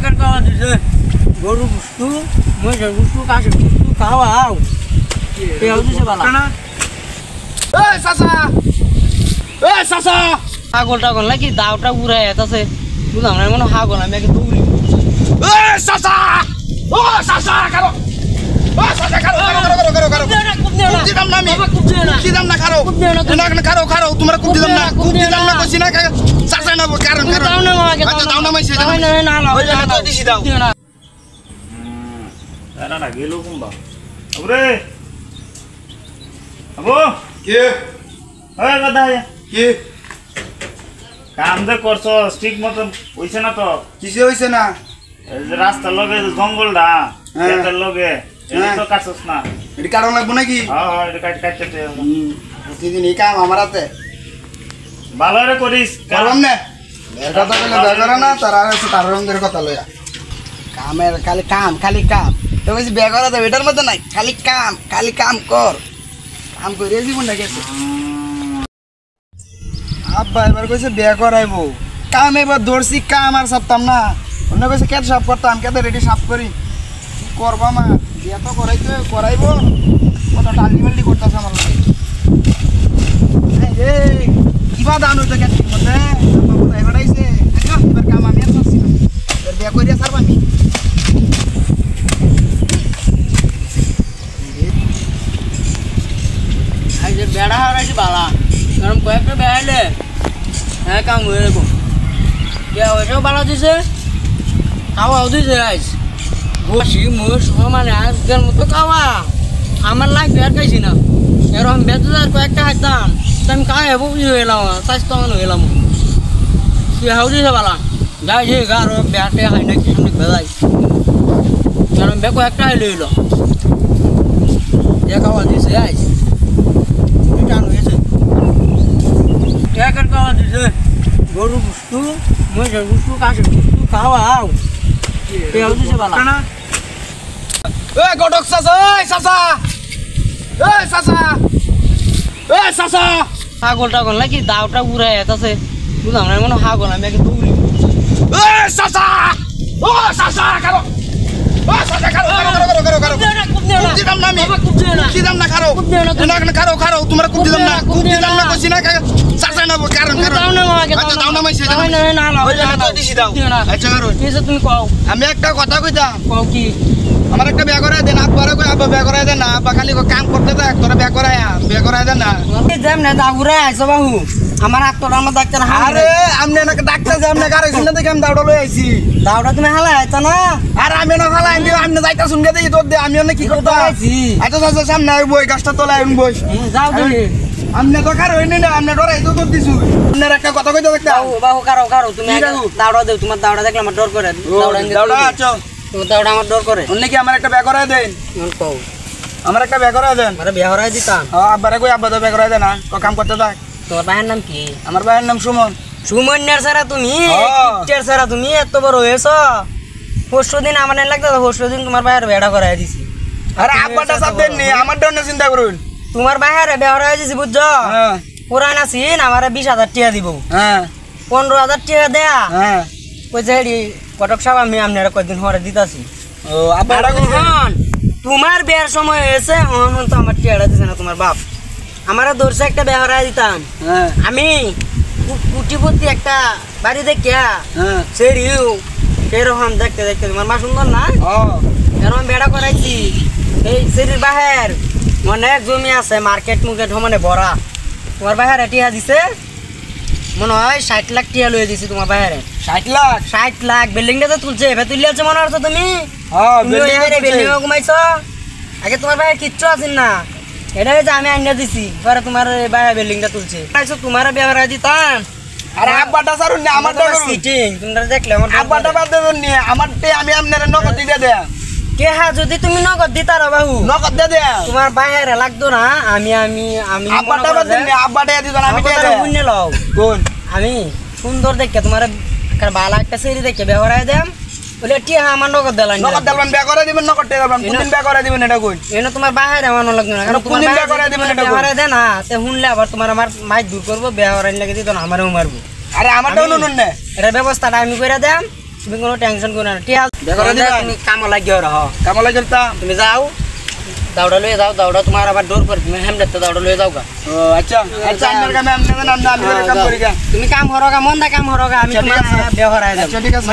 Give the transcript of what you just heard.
Kan kalau di sini baru bustu, mau jadi bustu kasih bustu kawal. Ya itu siapa lah? Sasa! Hagol lagi dauta urai atas sih. Bukan mana mana hagol namanya kita uri. Sasa! Sasa karo! Sasa karo! Kubdi dam nami. Kubdi dam na karo. Enak na karo. Tumara kubdi dam na. Kubdi dam na kosina ka. Sasa na karo. Tahu nama kita. Tahu nama sih. Nama. Oh jangan tuh di sini tahu. Karena lagi lu kumbang. Abu deh. Abu. Ke? Hei kata ya. Ke? काम दे करছো ঠিক মতো হইছে না তো কিসে হইছে না রাস্তার লগে জঙ্গল ডা এটার লগে এটা তো কাটছস না এটা কারণ লাগবো নাকি হ্যাঁ এটা কাটতে প্রতিদিন এই কাম আমার হাতে ভালো রে করিস কারণ না এর কথা বলে বেজারা না তারা আছে তার রঙের কথা লয়া কামের খালি কাম তো কইছি বিয়ে করা যাবে এটার মধ্যে নাই খালি কাম কর কাম করে জীবনটা গেছে আব্বা এবার কইছে বিয়ে করাইবো কাম এবার ধরছি কাম আর সাপতাম না অন্য কইছে কেটে সাপ করতাম কেটে রেডি সাপ করি কি করবা মা বিয়ে তো করাইবো কত টালটি করতেছে আমার লাগে এই কিবা দান হইতো কেটে মধ্যে আব্বা বলে এগড়াইছে এবার কাম আমি আর করছি না এবার বিয়ে করিয়া ছাড়বা আমি আজ বেড়া হারাইছি বালা কারণ কয়েকটা বেড়াইলে হ্যাঁ কাম হয়ে যাবো কে ওইটাও ভালো দিছে খাওয়াও দিছে আজ বসি মোষ মানে আজকের মতো খাওয়া আমার লাইফ আর খাইছি না এরকম বেতন কয়েকটা খাইতাম আমি খাওয়া বুঝি হয়ে এলাম স্বাস্থ্যবান হয়ে এলাম সে হাউ দিছে বালা যাই যে গারো বেড়াতে খাই না কি সামনে বেড়াই কারণ বে কয়েকটা হাইলে হইল এ খাওয়া দিছে আজ টান হয়েছে kan kalau di sini baru bustu, mau jadi bustu kasih bustu kawal. Ya itu siapa lah? Godok Sasa! Sasa! Hagol lagi dauta urai atas sih. Bukan mana mana hagol namanya kita uri. Sasa! Sasa karo! Sasa karo! Kubdi dam nami. Kubdi dam na karo. Enak na karo. Tumara kubdi dam na kosina ka. Sasa na karo. Tahu nama kita. Tahu nama sih. Nama. Oh jangan tuh di sini tahu. আচ্ছা কারো Bisa তুমি kau. আমি একটা কথা কইতাম Kau ki. আমার একটা বিয়ে করায় দেন আব্বারে কই আব্বা বিয়ে করায় দেন না আব্বা খালি কাম করতে থাক তোরা বিয়ে করায় দেন না Nanti jam nih dah urai aja bahu. Amar aktor nama daktar আরে আমনে না ডাক্তার যে আমনে কারে শুনতে দেখে আমি দাউড়া লই আইছি Dauda তুমি হালা আইতা না? আর আমি না ফালা আমি আমনে যাইতা শুনকে দেখি তোর দে আমি অন্য কি করতে আইছি। আচ্ছা সামনে আই বই গাছটা তোলাই আমি বই যাও দিদি। আমনে তো কার হইনি না আমনে ডরাই তো তোর দিছু আমনের একটা কথা কইতে দেখতা বাহু কারো তুমি দাউড়া দেও তোমার দাউড়া দেখলে আমার ডর করে দাউড়া আচ্ছা তোমার দাউড়া আমার ডর করে অন্য কি আমার একটা বিয়ে করায় দেন কও আমার একটা বিয়ে করায় দেন আরে বিয়া হরাই দিতাম আব্বারে কই আব্বা তো বিয়ে করায় দেন না কাম করতে থাক তোমার ভাইয়ের নাম কি আমার ভাইয়ের নাম সুমন সুমন্যার সারা তুমি টিচার সারা তুমি এত বড় হয়েছো পরশুদিন আমার না লাগতো পরশুদিন তোমার ভাইয়ের বেড়া করাই দিছি আরে আব্বাটা সব দেন নি আমার জন্য চিন্তা করুন তোমার ভাইয়ের বেড়া করাই দিছি বুঝছো হ্যাঁ পুরান আছিন আমার 20,000 টাকা দিব হ্যাঁ 15,000 টাকা দেয়া হ্যাঁ কইছে হেডি কটক সাহেব আমি আপনারা কয়েকদিন পরে দিতাছি ও আব্বাটা কইছে তোমার বিয়ার সময় হয়েছে অন তো আমার টাকা দিছে না তোমার বাপ আমারে দর্শে একটা বিয়া করাই দিতাম হ্যাঁ আমি কুটিপতি একটা বাড়ি দেখিয়া হ্যাঁ সেরিও এরকম দেখতে তোমার মা সুন্দর না ও এরকম বেড়া করাইছি এই সেরির বাহের অনেক জমি আছে মার্কেট মুকেট মানে ভরা তোমার বাহের টিয়া দিছে মনে হয় 60 লাখ টিয়া লয়ে দিছি তোমার বাহের 60 লাখ বিল্ডিংটা তুলছে এবার তুলিয়াছে মনে হচ্ছে তুমি হ্যাঁ বিল্ডিং ঘুমাইছ আগে তোমার বাহের কিচ্ছু আছেন না এটা হচ্ছে আমি আইনা দিছি পরে তোমার বাহের বিল্ডিংটা তুলছে তোমার ব্যবহার দিতাম আরে আব্বাটা সারুন না আমারটা করুন সিটিং তোমরা দেখলে আমার আব্বাটা বাদ দেন নি আমারতে আমি আপনারে নগদ দিয়ে দে কে হ্যাঁ যদি তুমি নগদ দিতা রে বাবু নগদ দে দে তোমার বাইরে লাগতো না আমি আব্বাটা বাদ দেন নি আব্বাটা দিয়ে দেন আমি দিয়ে দে বুঝনে লও কোন আমি সুন্দর দেখে তোমার একটা বালা একটা সেরি দেখে ব্যবহার দেম বলে টিয়া আমার নগদ দিলাম নগদ দিলাম বিয়া করে দিবেন নগদ দিয়ে দিবেন কোন দিন বিয়া করে দিবেন এটা কই এনে তোমার বাইরে আমানো লাগতো না কারণ কোন দিন বিয়া করে দিবেন এটা ব্যবহার দে না তে হুনলে আবার তোমার আমার মাই দূর করব ব্যবহার লাগে দিত না আমারও মারবো আরে আমারটাও নুন না এর ব্যবস্থাটা আমি কইরা দেম তুমি কোনো টেনশন করো না ঠিক আছে দেখো রে তুমি কাম লাগিয়ে রহ কাম লাগি তা তুমি যাও দাউড়া লয়ে যাও দাউড়া তোমার আবার ডোর পর তুমি হেমলেট দাউড়া লয়ে যাও গা ও আচ্ছা আচ্ছা আমার কামে আমি কাম করি গা তুমি কাম করো গা মন্দা কাম করো গা আমি তোমার ব্যবহার আই আচ্ছা ঠিক আছে